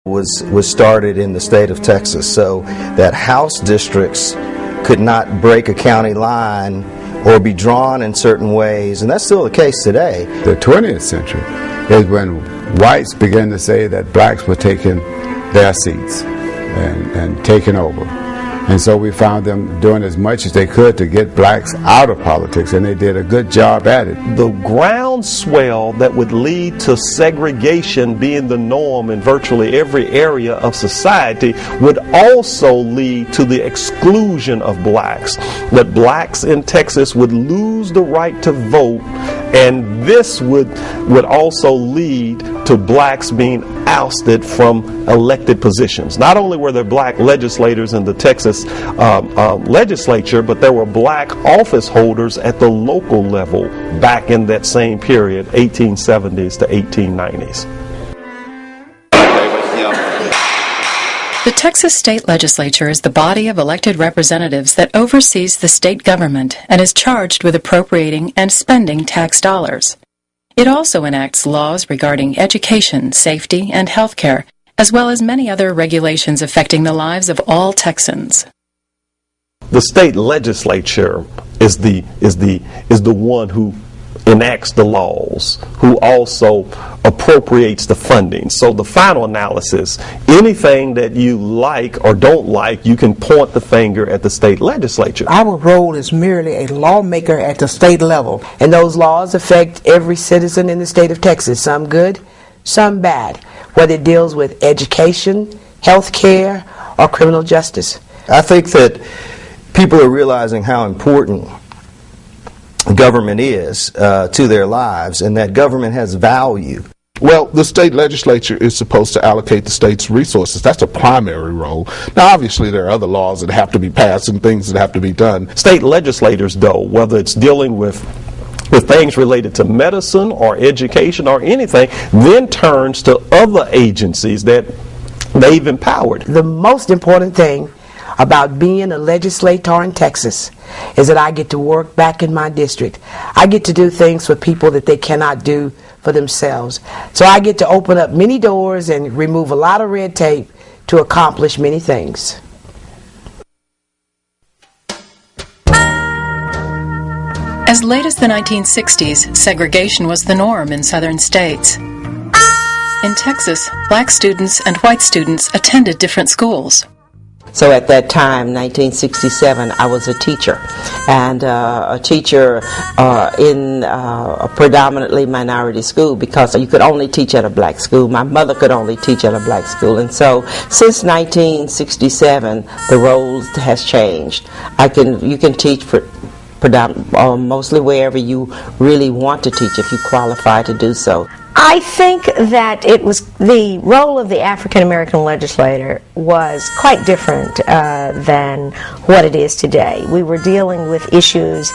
was started in the state of Texas, so that House districts could not break a county line or be drawn in certain ways, and that's still the case today. The 20th century is when whites began to say that blacks were taking their seats and taking over. And so we found them doing as much as they could to get blacks out of politics, and they did a good job at it. The groundswell that would lead to segregation being the norm in virtually every area of society would also lead to the exclusion of blacks. That blacks in Texas would lose the right to vote, and this would also lead to blacks being ousted from elected positions. Not only were there black legislators in the Texas legislature, but there were black office holders at the local level back in that same period, 1870s to 1890s. The Texas State Legislature is the body of elected representatives that oversees the state government and is charged with appropriating and spending tax dollars. It also enacts laws regarding education, safety, and health care, as well as many other regulations affecting the lives of all Texans. The state legislature is the one who enacts the laws, who also appropriates the funding. So the final analysis, anything that you like or don't like, you can point the finger at the state legislature. Our role is merely a lawmaker at the state level, and those laws affect every citizen in the state of Texas, some good, some bad, whether it deals with education, health care, or criminal justice. I think that people are realizing how important government is to their lives, and that government has value. Well, the state legislature is supposed to allocate the state's resources. That's a primary role. Now, obviously, there are other laws that have to be passed and things that have to be done. State legislators, though, whether it's dealing with things related to medicine or education or anything, then turns to other agencies that they've empowered. The most important thing about being a legislator in Texas is that I get to work back in my district. I get to do things for people that they cannot do for themselves. So I get to open up many doors and remove a lot of red tape to accomplish many things. As late as the 1960s, segregation was the norm in southern states. In Texas, black students and white students attended different schools. So at that time, 1967, I was a teacher, and a teacher in a predominantly minority school, because you could only teach at a black school. My mother could only teach at a black school, and so since 1967, the roles has changed. You can teach mostly wherever you really want to teach if you qualify to do so. I think that it was the role of the African American legislator was quite different than what it is today. We were dealing with issues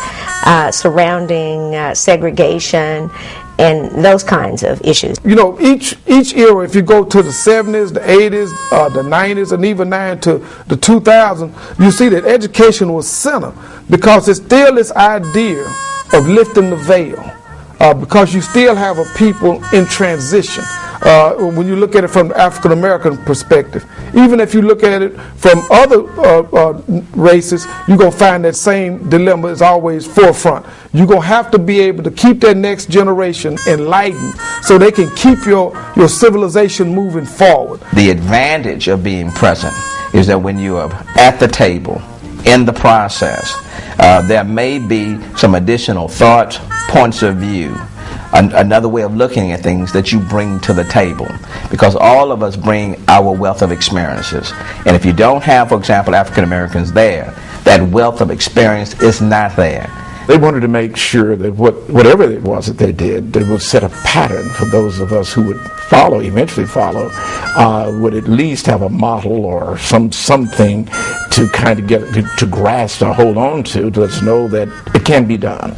surrounding segregation and those kinds of issues. You know, each era, if you go to the 70s, the 80s, the 90s, and even now to the 2000s, you see that education was center, because it's still this idea of lifting the veil. Because you still have a people in transition. When you look at it from the African American perspective, even if you look at it from other races, you're going to find that same dilemma is always forefront. You're going to have to be able to keep that next generation enlightened so they can keep your civilization moving forward. The advantage of being present is that when you are at the table, in the process, there may be some additional thoughts, points of view, another way of looking at things that you bring to the table, because all of us bring our wealth of experiences, and if you don't have, for example, African Americans there, that wealth of experience is not there. They wanted to make sure that whatever it was that they did, they would set a pattern for those of us who would eventually follow, would at least have a model or something to kind of get to grasp or hold on to let us know that it can be done.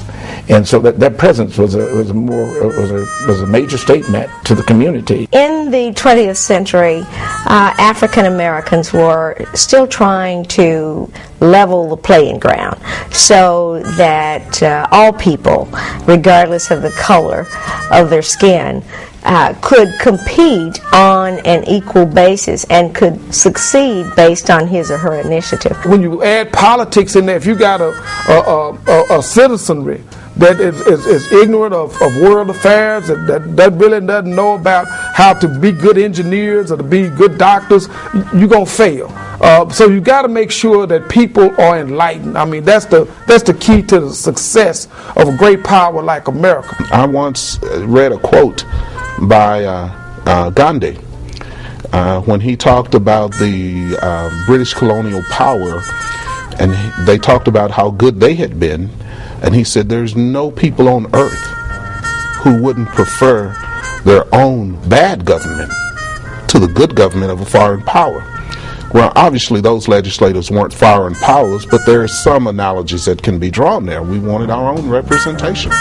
And so that presence was a major statement to the community. In the 20th century, African Americans were still trying to level the playing ground so that all people, regardless of the color of their skin, could compete on an equal basis and could succeed based on his or her initiative. When you add politics in there, if you got a citizenry that is ignorant of world affairs, that really doesn't know about how to be good engineers or to be good doctors, you're going to fail. So you got to make sure that people are enlightened. I mean, that's the key to the success of a great power like America. I once read a quote by Gandhi when he talked about the British colonial power, and they talked about how good they had been, and he said there's no people on earth who wouldn't prefer their own bad government to the good government of a foreign power. Well, obviously those legislators weren't foreign powers, but there are some analogies that can be drawn there. We wanted our own representation.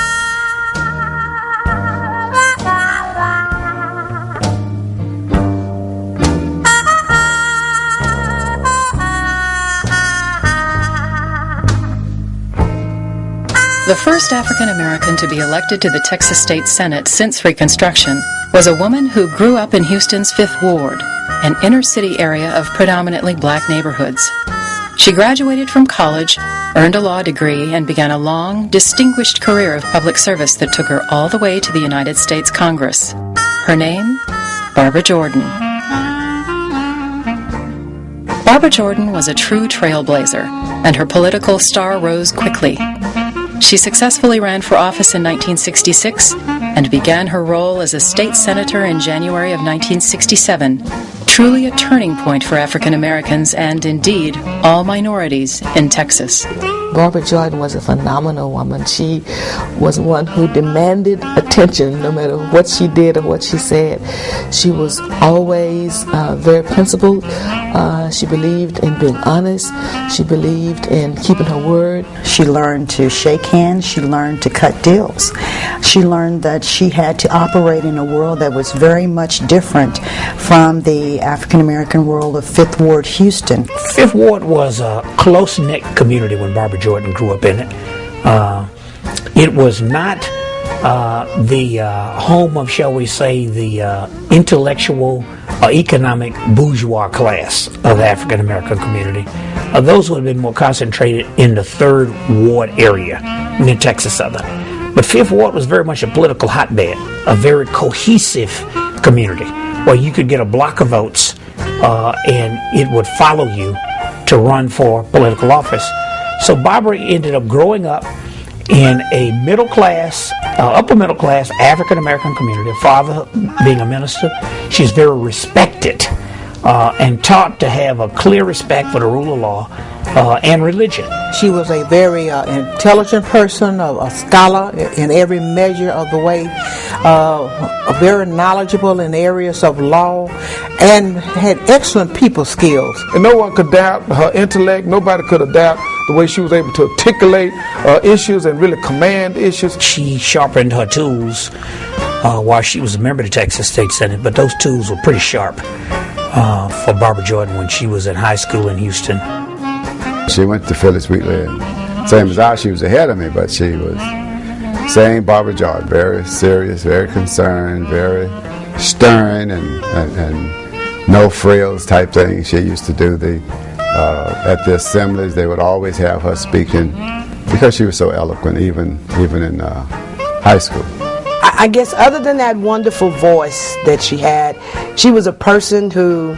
The first African American to be elected to the Texas State Senate since Reconstruction was a woman who grew up in Houston's 5th Ward, an inner-city area of predominantly black neighborhoods. She graduated from college, earned a law degree, and began a long, distinguished career of public service that took her all the way to the United States Congress. Her name? Barbara Jordan. Barbara Jordan was a true trailblazer, and her political star rose quickly. She successfully ran for office in 1966 and began her role as a state senator in January of 1967, truly a turning point for African Americans and, indeed, all minorities in Texas. Barbara Jordan was a phenomenal woman. She was one who demanded attention no matter what she did or what she said. She was always very principled. She believed in being honest. She believed in keeping her word. She learned to shake hands. She learned to cut deals. She learned that she had to operate in a world that was very much different from the African American world of 5th Ward, Houston. 5th Ward was a close-knit community when Barbara Jordan grew up in it. It was not the home of, shall we say, the intellectual or economic bourgeois class of the African American community. Those would have been more concentrated in the 3rd Ward area near Texas Southern. But 5th Ward was very much a political hotbed, a very cohesive community where you could get a block of votes and it would follow you to run for political office. So Barbara ended up growing up in a middle class, upper middle class African American community, her father being a minister. She's very respected and taught to have a clear respect for the rule of law and religion. She was a very intelligent person, a scholar in every measure of the way, very knowledgeable in areas of law, and had excellent people skills. And no one could doubt her intellect. Nobody could have doubted the way she was able to articulate issues and really command issues. She sharpened her tools while she was a member of the Texas State Senate, but those tools were pretty sharp for Barbara Jordan when she was in high school in Houston. She went to Phyllis Wheatley, and same as I, she was ahead of me, but she was same Barbara Jordan, very serious, very concerned, very stern, and no frills type thing. She used to do at the assemblies, they would always have her speaking because she was so eloquent, even in high school. I guess other than that wonderful voice that she had, she was a person who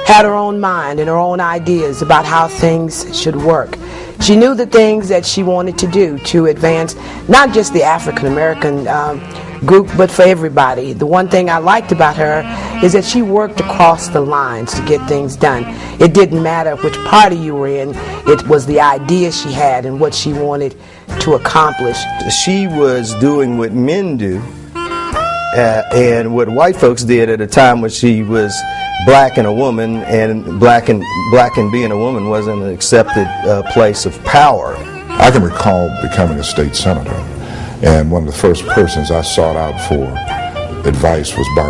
had her own mind and her own ideas about how things should work. She knew the things that she wanted to do to advance not just the African American group, but for everybody. The one thing I liked about her is that she worked across the lines to get things done. It didn't matter which party you were in, it was the idea she had and what she wanted to accomplish. She was doing what men do and what white folks did at a time when she was black and a woman, and black and being a woman wasn't an accepted place of power. I can recall becoming a state senator, and one of the first persons I sought out for advice was Barbara.